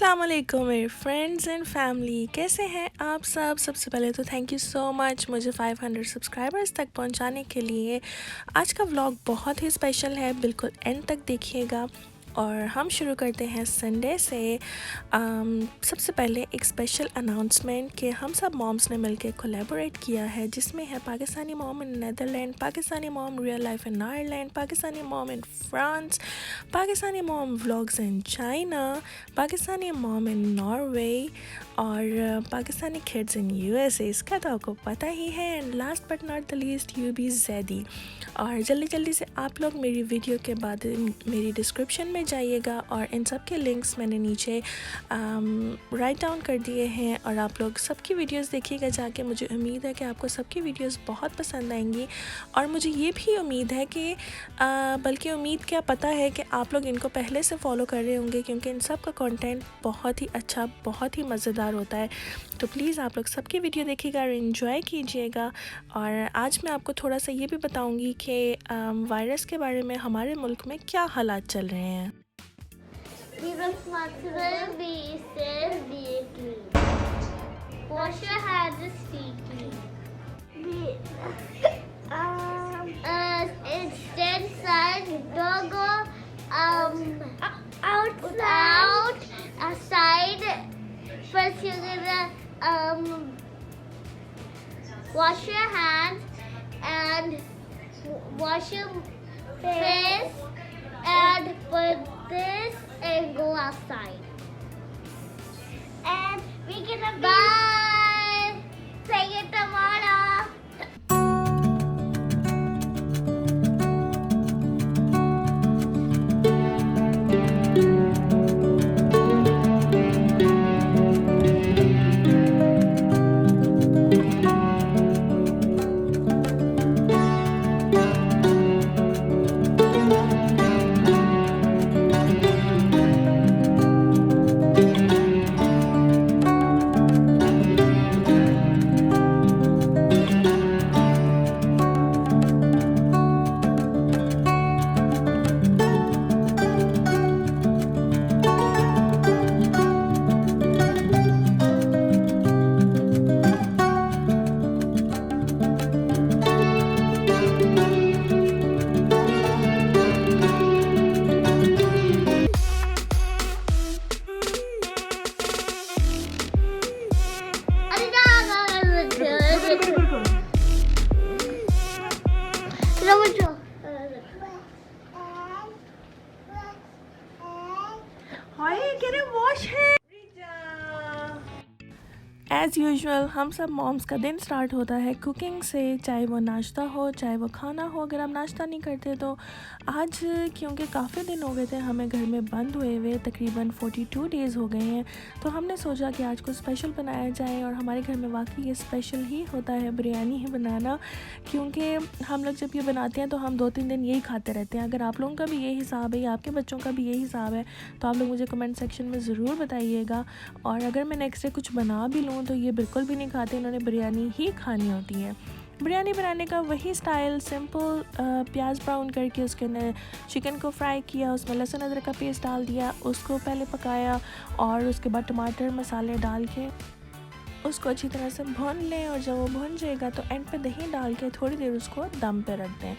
अस्सलाम वालेकुम मेरे फ्रेंड्स एंड फैमिली, कैसे हैं आप सब। सबसे पहले तो थैंक यू सो मच मुझे 500 सब्सक्राइबर्स तक पहुंचाने के लिए। आज का व्लॉग बहुत ही स्पेशल है, बिल्कुल एंड तक देखिएगा। और हम शुरू करते हैं संडे से। सबसे पहले एक स्पेशल अनाउंसमेंट कि हम सब मॉम्स ने मिलकर कोलैबोरेट किया है, जिसमें है Pakistani mom in Netherland, Pakistani mom real life in Ireland, Pakistani mom in France, Pakistani mom vlogs in China, Pakistani mom in Norway और पाकिस्तानी किड्स इन यूएसए। इसका तो आपको पता ही है। And last but not the least U B Zaidi. और जल्दी से आप लोग मेरी वीडियो के बाद मेरी डिस्क्रिप्शन में जाइएगा और इन सब के लिंक्स मैंने नीचे राइट डाउन कर दिए हैं और आप लोग सबकी वीडियोस देखिएगा जाके। मुझे उम्मीद है कि आपको सबकी वीडियोस बहुत पसंद आएंगी और मुझे ये भी उम्मीद है कि बल्कि उम्मीद क्या पता है कि आप लोग इनको पहले से फॉलो कर रहे होंगे, क्योंकि इन सब का कंटेंट बहुत ही अच्छा, बहुत ही मज़ेदार होता है। तो प्लीज़ आप लोग सबकी वीडियो देखिएगा और इन्जॉय कीजिएगा। और आज मैं आपको थोड़ा सा ये भी बताऊंगी कि वायरस के बारे में हमारे मुल्क में क्या हालात चल रहे हैं। Be responsible, be safe, be clean. Wash your hands frequently. Instead, inside, don't go outside. First, you're gonna wash your hands and wash your face and put this and go outside. And we're gonna bye. See you tomorrow. As usual हम सब moms का दिन start होता है cooking से, चाहे वो नाश्ता हो चाहे वो खाना हो। अगर हम नाश्ता नहीं करते तो आज, क्योंकि काफ़ी दिन हो गए थे हमें घर में बंद हुए तकरीबन 42 डेज़ हो गए हैं, तो हमने सोचा कि आज कुछ स्पेशल बनाया जाए। और हमारे घर में वाकई ये स्पेशल ही होता है, बिरयानी ही बनाना, क्योंकि हम लोग जब ये बनाते हैं तो हम 2-3 दिन यही खाते रहते हैं। अगर आप लोगों का भी यही हिसाब है या आपके बच्चों का भी यही हिसाब है तो आप लोग मुझे कमेंट सेक्शन में ज़रूर बताइएगा। और अगर मैं नेक्स्ट डे कुछ बना भी लूँ तो ये बिल्कुल भी नहीं खाते, इन्होंने बिरयानी ही खानी होती है। बिरयानी बनाने का वही स्टाइल, सिंपल, प्याज ब्राउन करके उसके अंदर चिकन को फ्राई किया, उसमें लहसुन अदरक का पेस्ट डाल दिया, उसको पहले पकाया और उसके बाद टमाटर मसाले डाल के उसको अच्छी तरह से भून लें। और जब वो भुन जाएगा तो एंड पे दही डाल के थोड़ी देर उसको दम पे रख दें।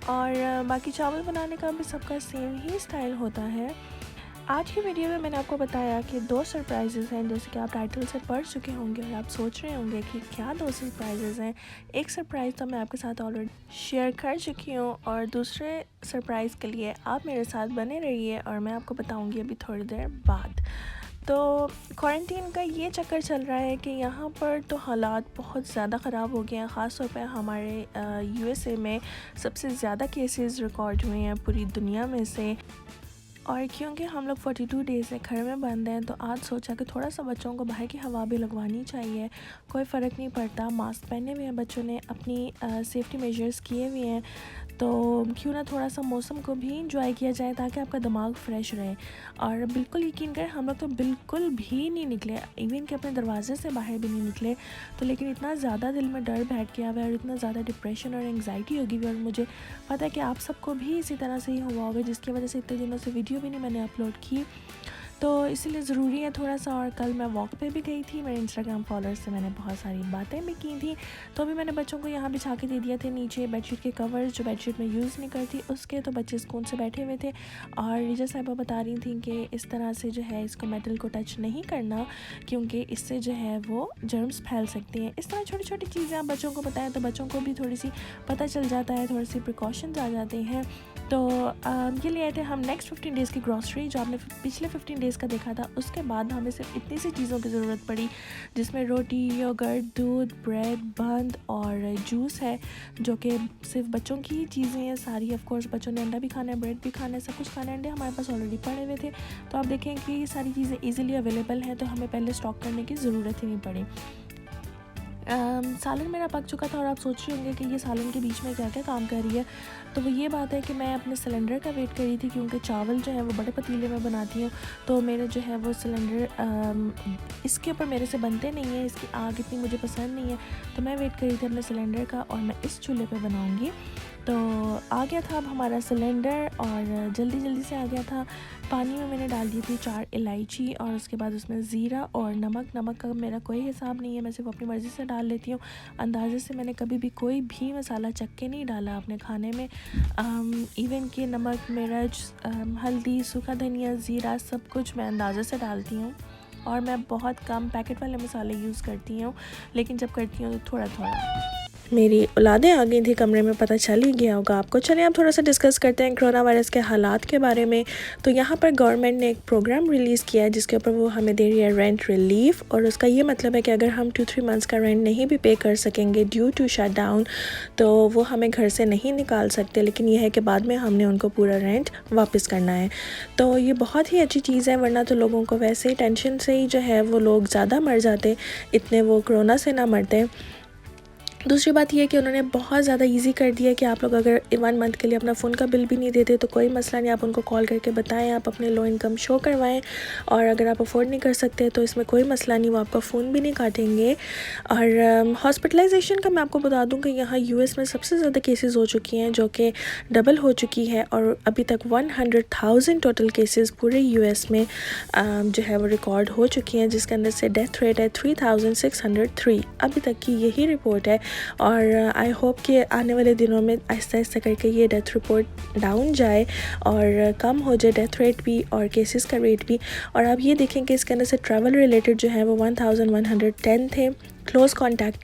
और बाकी चावल बनाने का भी सबका सेम ही स्टाइल होता है। आज की वीडियो में मैंने आपको बताया कि 2 सरप्राइजेज़ हैं, जैसे कि आप टाइटल से पढ़ चुके होंगे और आप सोच रहे होंगे कि क्या 2 सरप्राइजेज़ हैं। एक सरप्राइज़ तो मैं आपके साथ ऑलरेडी शेयर कर चुकी हूँ और दूसरे सरप्राइज़ के लिए आप मेरे साथ बने रहिए और मैं आपको बताऊँगी अभी थोड़ी देर बाद। तो क्वारंटीन का ये चक्कर चल रहा है कि यहाँ पर तो हालात बहुत ज़्यादा ख़राब हो गए हैं। ख़ास तौर पे हमारे यूएसए में सबसे ज़्यादा केसेस रिकॉर्ड हुए हैं पूरी दुनिया में से। और क्योंकि हम लोग 42 डेज़ से घर में बंद हैं तो आज सोचा कि थोड़ा सा बच्चों को बाहर की हवा भी लगवानी चाहिए। कोई फ़र्क नहीं पड़ता, मास्क पहने हुए हैं बच्चों ने, अपनी सेफ्टी मेजर्स किए हुए हैं, तो क्यों ना थोड़ा सा मौसम को भी इंजॉय किया जाए ताकि आपका दिमाग फ्रेश रहे। और बिल्कुल यकीन करें हम लोग तो बिल्कुल भी नहीं निकले, इवन कि अपने दरवाजे से बाहर भी नहीं निकले। तो लेकिन इतना ज़्यादा दिल में डर बैठ गया हुआ है और इतना ज़्यादा डिप्रेशन और एंग्जाइटी होगी और मुझे पता है कि आप सबको भी इसी तरह से ही हुआ होगा, जिसकी वजह से इतने दिनों से वीडियो भी नहीं मैंने अपलोड की। तो इसीलिए ज़रूरी है थोड़ा सा। और कल मैं वॉक पे भी गई थी, मेरे इंस्टाग्राम फॉलोअर्स से मैंने बहुत सारी बातें भी की थी। तो अभी मैंने बच्चों को यहाँ बिछा के दे दिया थे नीचे बेडशीट के कवर्स, जो बेडशीट में यूज़ नहीं करती उसके। तो बच्चे सुकून से बैठे हुए थे। और रिजा साहिबा बता रही थी कि इस तरह से जो है इसको मेटल को टच नहीं करना, क्योंकि इससे जो है वो जर्म्स फैल सकते हैं। इस तरह छोटी छोटी चीज़ें आप बच्चों को बताएं तो बच्चों को भी थोड़ी सी पता चल जाता है, थोड़ी सी प्रिकॉशंस आ जाते हैं। तो ये ले आए थे हम नेक्स्ट 15 डेज़ की ग्रॉसरी, जो आपने पिछले 15 डेज़ का देखा था। उसके बाद हमें सिर्फ इतनी सी चीज़ों की ज़रूरत पड़ी, जिसमें रोटी, योगर्ट, दूध, ब्रेड, बंद और जूस है, जो कि सिर्फ बच्चों की चीज़ें हैं सारी। ऑफ कोर्स बच्चों ने अंडा भी खाना है, ब्रेड भी खाना है, सब कुछ खाना है। अंडे हमारे पास ऑलरेडी पड़े हुए थे, तो आप देखें कि ये सारी चीज़ें ईज़िली अवेलेबल हैं, तो हमें पहले स्टॉक करने की ज़रूरत ही नहीं पड़ी। सालन मेरा पक चुका था और आप सोच रहे होंगे कि ये सालन के बीच में क्या क्या काम कर रही है। तो वो ये बात है कि मैं अपने सिलेंडर का वेट कर रही थी, क्योंकि चावल जो है वो बड़े पतीले में बनाती हूँ। तो मेरे जो है वो सिलेंडर इसके ऊपर मेरे से बनते नहीं है, इसकी आग इतनी मुझे पसंद नहीं है। तो मैं वेट कर रही थी अपने सिलेंडर का, और मैं इस चूल्हे पे बनाऊँगी। तो आ गया था अब हमारा सिलेंडर, और जल्दी से आ गया था। पानी में मैंने डाल दी थी 4 इलायची, और उसके बाद उसमें ज़ीरा और नमक का मेरा कोई हिसाब नहीं है, मैं सिर्फ अपनी मर्ज़ी से डाल लेती हूँ। अंदाज़े से मैंने कभी भी कोई भी मसाला चख के नहीं डाला अपने खाने में। इवन कि नमक, मिर्च, हल्दी, सूखा धनिया, ज़ीरा, सब कुछ मैं अंदाज़े से डालती हूँ। और मैं बहुत कम पैकेट वाले मसाले यूज़ करती हूँ, लेकिन जब करती हूँ तो थोड़ा थोड़ा। मेरी औलादें आ गई थी कमरे में, पता चल ही गया होगा आपको। चलिए अब थोड़ा सा डिस्कस करते हैं कोरोना वायरस के हालात के बारे में। तो यहाँ पर गवर्नमेंट ने एक प्रोग्राम रिलीज़ किया है, जिसके ऊपर वो हमें दे रही है रेंट रिलीफ। और उसका ये मतलब है कि अगर हम 2-3 मंथ्स का रेंट नहीं भी पे कर सकेंगे ड्यू टू शट डाउन, तो वो हमें घर से नहीं निकाल सकते, लेकिन यह है कि बाद में हमने उनको पूरा रेंट वापस करना है। तो ये बहुत ही अच्छी चीज़ है, वरना तो लोगों को वैसे ही टेंशन से ही जो है वो लोग ज़्यादा मर जाते, इतने वो कोरोना से ना मरते। दूसरी बात यह है कि उन्होंने बहुत ज़्यादा इजी कर दिया कि आप लोग अगर 1 मंथ के लिए अपना फ़ोन का बिल भी नहीं देते तो कोई मसला नहीं, आप उनको कॉल करके बताएं, आप अपने लो इनकम शो करवाएं। और अगर आप अफोर्ड नहीं कर सकते तो इसमें कोई मसला नहीं, वो आपका फ़ोन भी नहीं काटेंगे। और हॉस्पिटलाइजेशन का मैं आपको बता दूं कि यहाँ यूएस में सबसे ज़्यादा केसेस हो चुकी हैं, जो कि डबल हो चुकी है। और अभी तक 100,000 टोटल केसेस पूरे यूएस में जो है वो रिकॉर्ड हो चुकी हैं, जिसके अंदर से डेथ रेट है 3,603 अभी तक की यही रिपोर्ट है। और आई होप कि आने वाले दिनों में आहिस्ता आहिस्ता करके ये डेथ रिपोर्ट डाउन जाए और कम हो जाए डेथ रेट भी और केसेस का रेट भी। और आप ये देखें कि इसके अंदर से ट्रैवल रिलेटेड जो है वो 1110 थे, क्लोज़ कॉन्टैक्ट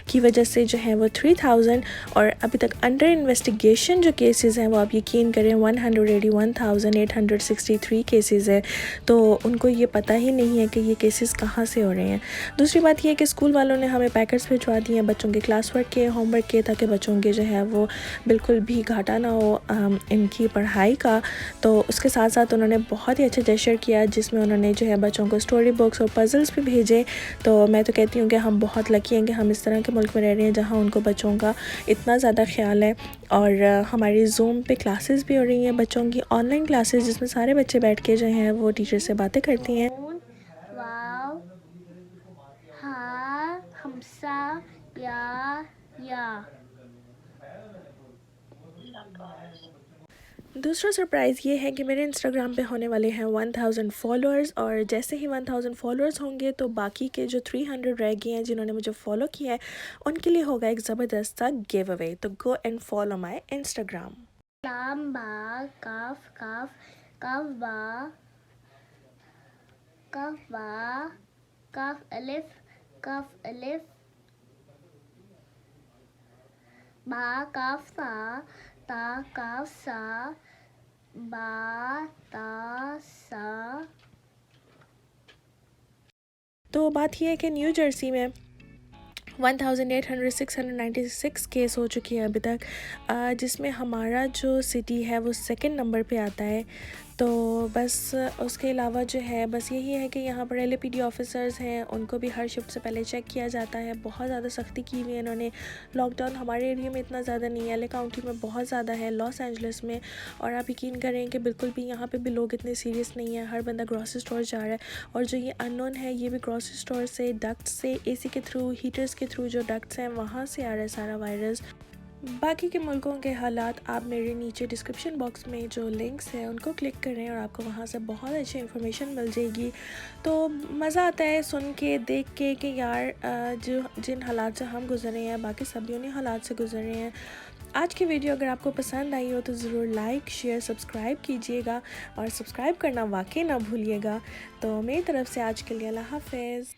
की वजह से जो है वो 3000, और अभी तक अंडर इन्वेस्टिगेशन जो केसेस हैं वो आप यकीन करें 181,863 केसेस है। तो उनको ये पता ही नहीं है कि ये केसेस कहाँ से हो रहे हैं। दूसरी बात ये है कि स्कूल वालों ने हमें पैकेट्स भिजवा दिए हैं बच्चों के क्लास वर्क के, होमवर्क के, ताकि बच्चों के जो है वो बिल्कुल भी घाटा ना हो इनकी पढ़ाई का। तो उसके साथ साथ उन्होंने बहुत ही अच्छा जेस्चर किया, जिसमें उन्होंने जो है बच्चों को स्टोरी बुक्स और पजल्स भी भेजे। तो मैं तो कहती हूँ कि हम बहुत लकी हैं कि हम इस तरह के मुल्क में रह रहे हैं जहाँ उनको बच्चों का इतना ज़्यादा ख्याल है। और हमारी जूम पे क्लासेस भी हो रही हैं बच्चों की, ऑनलाइन क्लासेस, जिसमें सारे बच्चे बैठ के जो हैं वो टीचर से बातें करती हैं। वाव, हा, हमसा, या। दूसरा सरप्राइज़ ये है कि मेरे इंस्टाग्राम पे होने वाले हैं 1000 फॉलोअर्स, और जैसे ही 1000 फॉलोअर्स होंगे तो बाकी के जो 300 रह गए हैं जिन्होंने मुझे फॉलो किया है, उनके लिए होगा एक ज़बरदस्त सा गिव अवे। तो go and follow my Instagram. लाम बा काफ काफ काफ बा काफ अलिफ बा काफ ता काफ सा बा ता सा। तो बात यह है कि न्यू जर्सी में 1896 केस हो चुकी है अभी तक, जिसमें हमारा जो सिटी है वो सेकंड नंबर पे आता है। तो बस उसके अलावा जो है बस यही है कि यहाँ पर LAPD ऑफिसर्स हैं, उनको भी हर शिफ्ट से पहले चेक किया जाता है। बहुत ज़्यादा सख्ती की हुई है इन्होंने। लॉकडाउन हमारे एरिया में इतना ज़्यादा नहीं है, LA काउंटी में बहुत ज़्यादा है, लॉस एंजलिस में। और आप यकीन करें कि बिल्कुल भी यहाँ पे भी लोग इतने सीरियस नहीं है, हर बंदा ग्रॉसरी स्टोर जा रहा है। और जो ये अननोन है ये भी ग्रॉसरी स्टोर से, डक्ट से, AC के थ्रू, हीटर्स के थ्रू जो डक्ट्स हैं वहाँ से आ रहा है सारा वायरस। बाकी के मुल्कों के हालात आप मेरे नीचे डिस्क्रिप्शन बॉक्स में जो लिंक्स हैं उनको क्लिक करें और आपको वहाँ से बहुत अच्छी इन्फॉर्मेशन मिल जाएगी। तो मज़ा आता है सुन के देख के कि यार जो जिन हालात से हम गुजरे हैं बाकी सब भी उन्हीं हालात से गुजरे हैं। आज की वीडियो अगर आपको पसंद आई हो तो ज़रूर लाइक शेयर सब्सक्राइब कीजिएगा और सब्सक्राइब करना वाकई ना भूलिएगा। तो मेरी तरफ से आज के लिए अल्लाह हाफ़िज़।